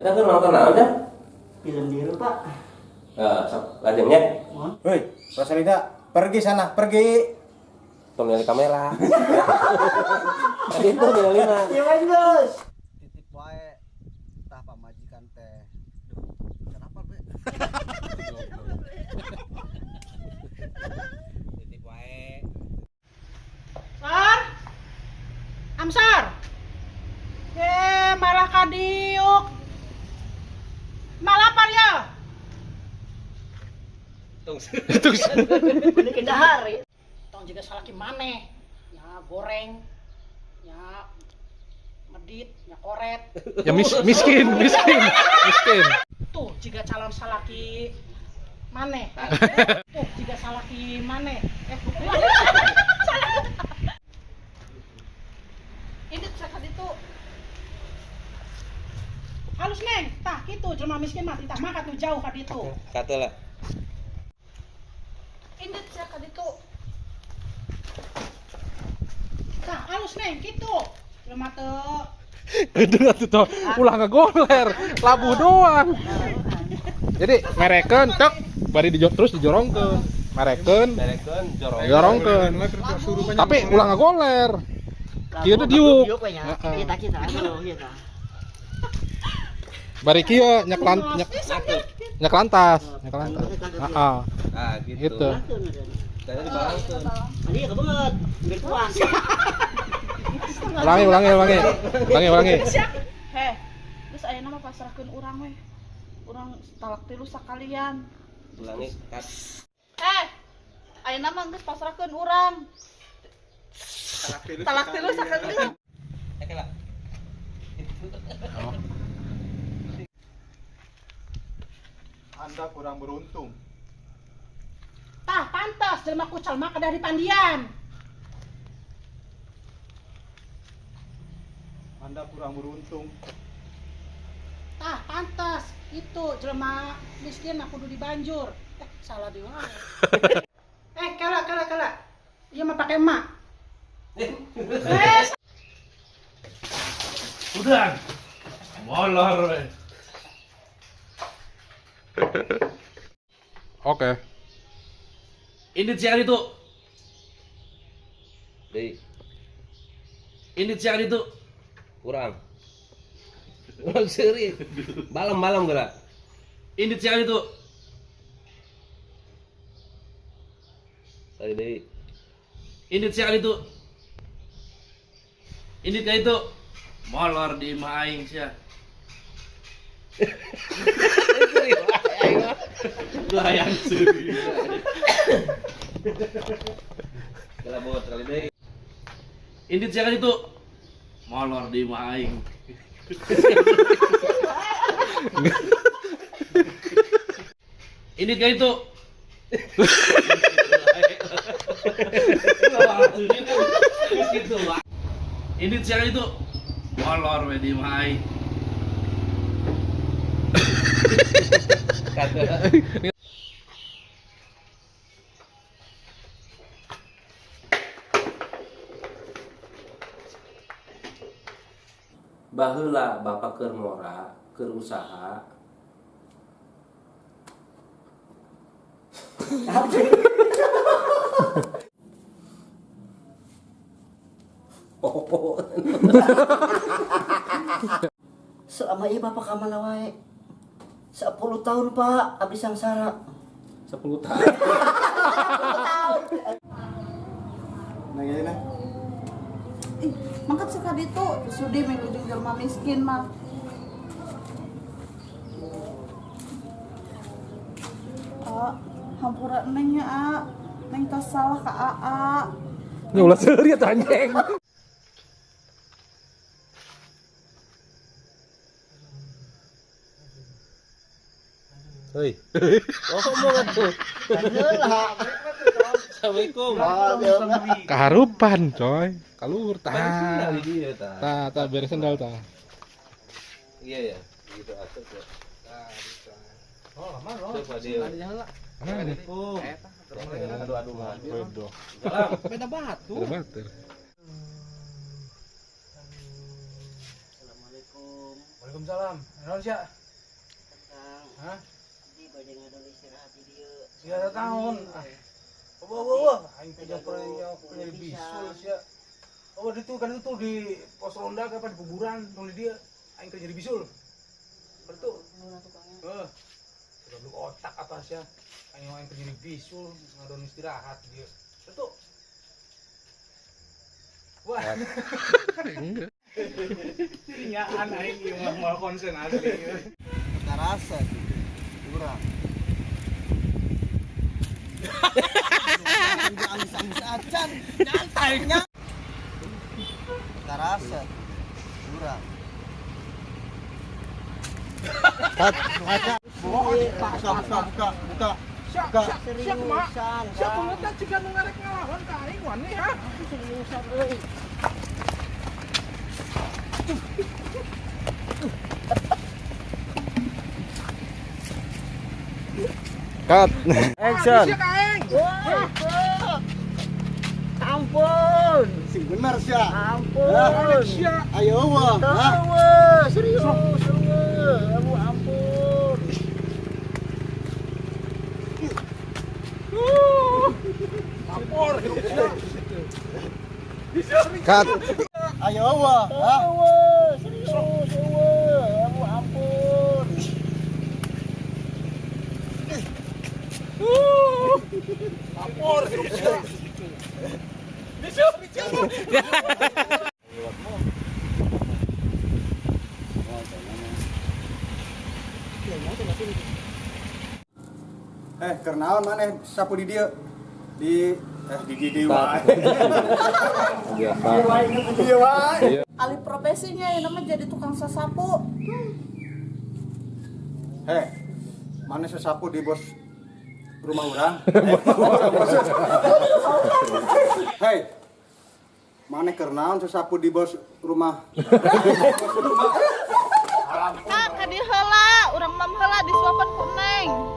Kita kan nonton aja. Film biru, Pak. Sok lajengnya. Hei, Rosalida, pergi sana, pergi. Tong nyari kamera. Tadi itu nyalina. Ya, Bos. Titip wae tah pamajikan teh. Kenapa, Be? Titip wae. Sar, Amsar, malah kadiuk, malah apa ya? Ini kendahar. Tong juga salah gimana? Ya goreng, ya medit, ya koret. Ya miskin. Tuh jika calon salaki mana? Tuh jika salaki mana? Ini cakap itu halus neng, tah gitu jelema miskin mah titah mah katu jauh ka ditu. Kata lah. Ini cakap itu tah halus neng gitu jelema teu Gedeng atuh toh, ulah ngagoler, labu doang. Jadi mereken cek, bari terus dijorongkeun. Mereken, jorongkeun. Tapi ulah ngagoler. Kieu teh diuk. Iya, tak kita. Aduh, iya tah. Bari kieu nyak lantas. Heeh. Ah, Gitu. Saya dibalangkeun. Ini ya kebelet. Biar puas. Ulangi. heh terus ayeuna mah pasrahkeun urang we urang talak tilu sakalian Ulangi. ayeuna mah geus pasrahkeun urang talak tilu sakalian Lah. Anda kurang beruntung. tah pantes jelema kucal mah kada dipandian Anda kurang beruntung. tah pantes itu jelema miskin mah kudu dibanjur salah deui kala ieu mah pake emak Udah, molor we. Oke. Ini siang itu. Deui Ini siang itu. kurang. Kurang seueur. Malam-malam geura. Ini siang itu. Tadi deui. Ini siang itu. Ini kayak itu. Molor di imah aing sia. Lu hayang seuri. Kala bot kali deui. Ini siang itu. Molor di imah aing. Ini kayak itu. Ini siang itu molor we di imah aing. Baheula bapak keur mora, keur usaha. Selama ieu Bapak ka mana wae? 10 tahun, Pak, abdi sangsara. 10 tahun. Nah, ini. mangkat sekali itu sudi menuju jelema miskin mah hampura neng ya neng tas salah ka aa Ini ulah seuri atuh anjing. Hei. Ngomong atuh. Assalamualaikum. Kaharupan, coy. Kaluhur tah. Dari dia tah. Tah beres sendal tah. Iya ya. Gitu atuh. Oh, lama loh. Coba dia. Assalamualaikum. Aduh. Bodoh. Beda batu. Ada bater. Assalamualaikum. Waalaikumsalam. Naon sia? Kang, Hah? di bade ngadon istirahat di dieu. Sia tahun. Wah, aing punya punya bisul sia. Oh, itu kan itu di pos ronda apa di kuburan, nuli dia aing kerja di bisul. Betul. Heeh. Sudah lu otak apa sia? Aing kerja di bisul, ngadon istirahat dia. Betul. Wah. Nyaan aing ieu mah konsen asli. Karasa kurang. Amis-amis acan, nyantainya. Karasa kurang. Buka. Siap, Mak. Siap, pengetat jika ngarek ngalawan ka aing wani ha. Seriusan euy. Cut. Action. Ampun. Sing bener sia. Ampun. Ayo wah. Serius. Aduh, ampun. Cut. Ayo wah. Serius. Aduh, ampun. Kernaon maneh sapu di dieu? Di wae. Biasa. Iya wae. Alih profesinya ini mah jadi tukang sasapu. Mana sesapu di bos rumah orang? Mana kernaon sesapu di bos rumah? Kak, kadi heula, urang mah heula disuapan ku Neng.